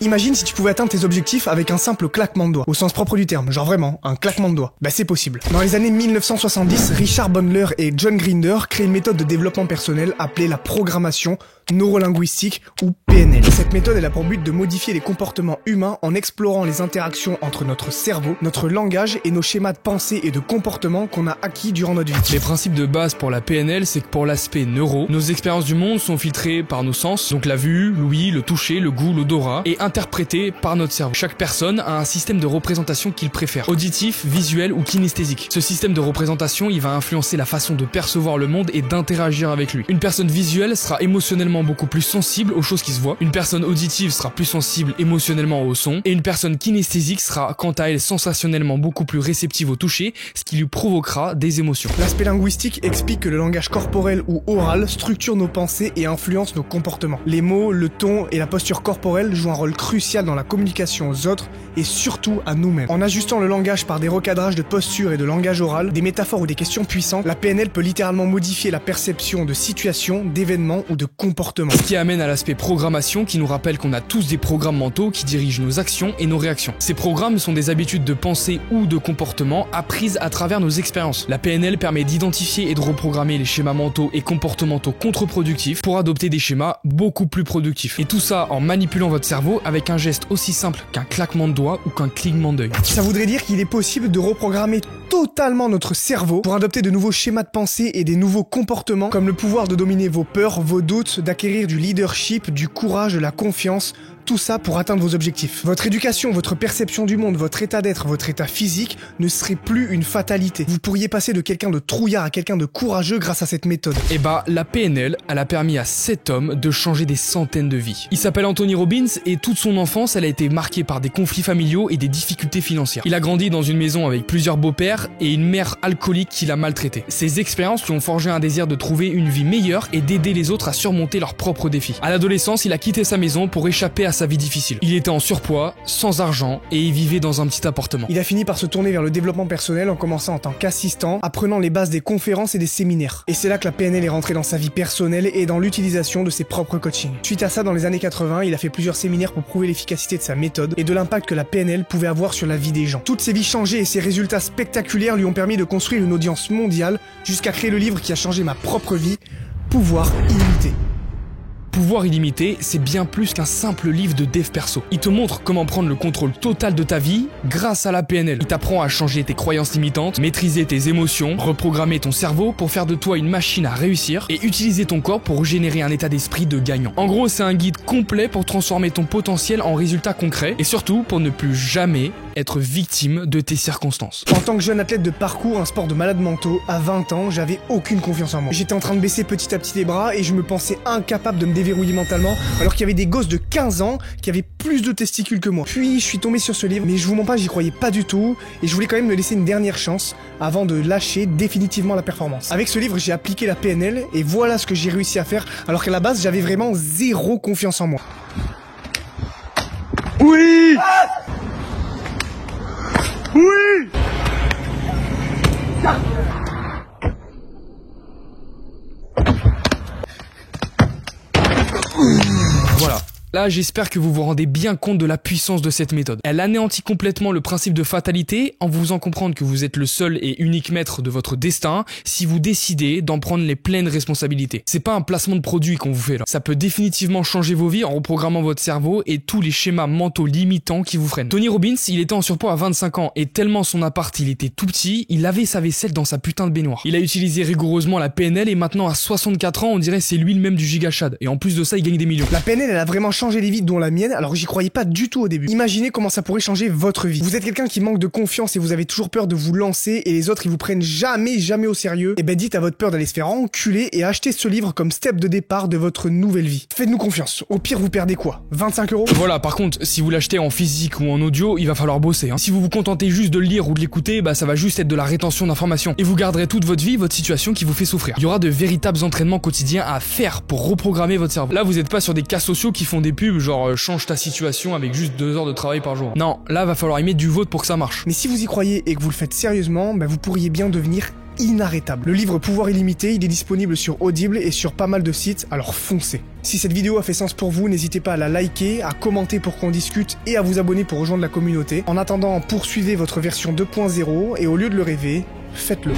Imagine si tu pouvais atteindre tes objectifs avec un simple claquement de doigts, au sens propre du terme, genre vraiment, un claquement de doigts. Bah c'est possible. Dans les années 1970, Richard Bandler et John Grinder créent une méthode de développement personnel appelée la programmation neurolinguistique ou PNL. Cette méthode elle a pour but de modifier les comportements humains en explorant les interactions entre notre cerveau, notre langage et nos schémas de pensée et de comportement qu'on a acquis durant notre vie. Les principes de base pour la PNL, c'est que pour l'aspect neuro, nos expériences du monde sont filtrées par nos sens, donc la vue, l'ouïe, le toucher, le goût, l'odorat, et interprétées par notre cerveau. Chaque personne a un système de représentation qu'il préfère, auditif, visuel ou kinesthésique. Ce système de représentation, il va influencer la façon de percevoir le monde et d'interagir avec lui. Une personne visuelle sera émotionnellement beaucoup plus sensible aux choses qui se voient, une personne auditive sera plus sensible émotionnellement au son, et une personne kinesthésique sera quant à elle sensationnellement beaucoup plus réceptive au toucher, ce qui lui provoquera des émotions. L'aspect linguistique explique que le langage corporel ou oral structure nos pensées et influence nos comportements. Les mots, le ton et la posture corporelle jouent un rôle crucial dans la communication aux autres et surtout à nous-mêmes. En ajustant le langage par des recadrages de posture et de langage oral, des métaphores ou des questions puissantes, la PNL peut littéralement modifier la perception de situations, d'événements ou de comportements. Ce qui amène à l'aspect programmation qui nous rappelle qu'on a tous des programmes mentaux qui dirigent nos actions et nos réactions. Ces programmes sont des habitudes de pensée ou de comportement apprises à travers nos expériences. La PNL permet d'identifier et de reprogrammer les schémas mentaux et comportementaux contre-productifs pour adopter des schémas beaucoup plus productifs. Et tout ça en manipulant votre cerveau avec un geste aussi simple qu'un claquement de doigts ou qu'un clignement d'œil. Ça voudrait dire qu'il est possible de reprogrammer totalement notre cerveau pour adopter de nouveaux schémas de pensée et des nouveaux comportements comme le pouvoir de dominer vos peurs, vos doutes, d'acquérir du leadership, du courage, de la confiance, tout ça pour atteindre vos objectifs. Votre éducation, votre perception du monde, votre état d'être, votre état physique ne serait plus une fatalité. Vous pourriez passer de quelqu'un de trouillard à quelqu'un de courageux grâce à cette méthode. Et bah, la PNL, elle a permis à cet homme de changer des centaines de vies. Il s'appelle Anthony Robbins et toute son enfance, elle a été marquée par des conflits familiaux et des difficultés financières. Il a grandi dans une maison avec plusieurs beaux-pères et une mère alcoolique qui l'a maltraité. Ces expériences lui ont forgé un désir de trouver une vie meilleure et d'aider les autres à surmonter leurs propres défis. À l'adolescence, il a quitté sa maison pour échapper à sa vie difficile. Il était en surpoids, sans argent et il vivait dans un petit appartement. Il a fini par se tourner vers le développement personnel en commençant en tant qu'assistant, apprenant les bases des conférences et des séminaires. Et c'est là que la PNL est rentrée dans sa vie personnelle et dans l'utilisation de ses propres coachings. Suite à ça, dans les années 80, il a fait plusieurs séminaires pour prouver l'efficacité de sa méthode et de l'impact que la PNL pouvait avoir sur la vie des gens. Toutes ses vies changées et ses résultats spectaculaires lui ont permis de construire une audience mondiale jusqu'à créer le livre qui a changé ma propre vie, Pouvoir illimité. Pouvoir illimité, c'est bien plus qu'un simple livre de dev perso. Il te montre comment prendre le contrôle total de ta vie grâce à la PNL. Il t'apprend à changer tes croyances limitantes, maîtriser tes émotions, reprogrammer ton cerveau pour faire de toi une machine à réussir et utiliser ton corps pour générer un état d'esprit de gagnant. En gros, c'est un guide complet pour transformer ton potentiel en résultats concrets et surtout pour ne plus jamais être victime de tes circonstances. En tant que jeune athlète de parcours, un sport de malade mentaux, à 20 ans, j'avais aucune confiance en moi. J'étais en train de baisser petit à petit les bras et je me pensais incapable de me déverrouiller mentalement, alors qu'il y avait des gosses de 15 ans qui avaient plus de testicules que moi. Puis je suis tombé sur ce livre, mais je vous mens pas, j'y croyais pas du tout et je voulais quand même me laisser une dernière chance avant de lâcher définitivement la performance. Avec ce livre, j'ai appliqué la PNL et voilà ce que j'ai réussi à faire, alors qu'à la base, j'avais vraiment zéro confiance en moi. Oui! Oui! Voilà. Là, j'espère que vous vous rendez bien compte de la puissance de cette méthode. Elle anéantit complètement le principe de fatalité en vous faisant comprendre que vous êtes le seul et unique maître de votre destin si vous décidez d'en prendre les pleines responsabilités. C'est pas un placement de produit qu'on vous fait là. Ça peut définitivement changer vos vies en reprogrammant votre cerveau et tous les schémas mentaux limitants qui vous freinent. Tony Robbins, il était en surpoids à 25 ans et tellement son appart il était tout petit, il avait sa vaisselle dans sa putain de baignoire. Il a utilisé rigoureusement la PNL et maintenant à 64 ans, on dirait c'est lui le même du gigachad. Et en plus de ça, il gagne des millions. La PNL, elle a vraiment changer les vies dont la mienne, alors j'y croyais pas du tout au début. Imaginez comment ça pourrait changer votre vie. Vous êtes quelqu'un qui manque de confiance et vous avez toujours peur de vous lancer et les autres ils vous prennent jamais au sérieux. Et ben dites à votre peur d'aller se faire enculer et achetez ce livre comme step de départ de votre nouvelle vie. Faites-nous confiance. Au pire vous perdez quoi? 25 €? Voilà, par contre, si vous l'achetez en physique ou en audio, il va falloir bosser. Si vous vous contentez juste de le lire ou de l'écouter, bah ça va juste être de la rétention d'informations. Et vous garderez toute votre vie, votre situation qui vous fait souffrir. Il y aura de véritables entraînements quotidiens à faire pour reprogrammer votre cerveau. Là, vous êtes pas sur des cas sociaux qui font des pubs genre change ta situation avec juste 2 heures de travail par jour. Non, là va falloir y mettre du vôtre pour que ça marche. Mais si vous y croyez et que vous le faites sérieusement, bah vous pourriez bien devenir inarrêtable. Le livre Pouvoir illimité, il est disponible sur Audible et sur pas mal de sites, alors foncez. Si cette vidéo a fait sens pour vous, n'hésitez pas à la liker, à commenter pour qu'on discute et à vous abonner pour rejoindre la communauté. En attendant, poursuivez votre version 2.0 et au lieu de le rêver, faites-le.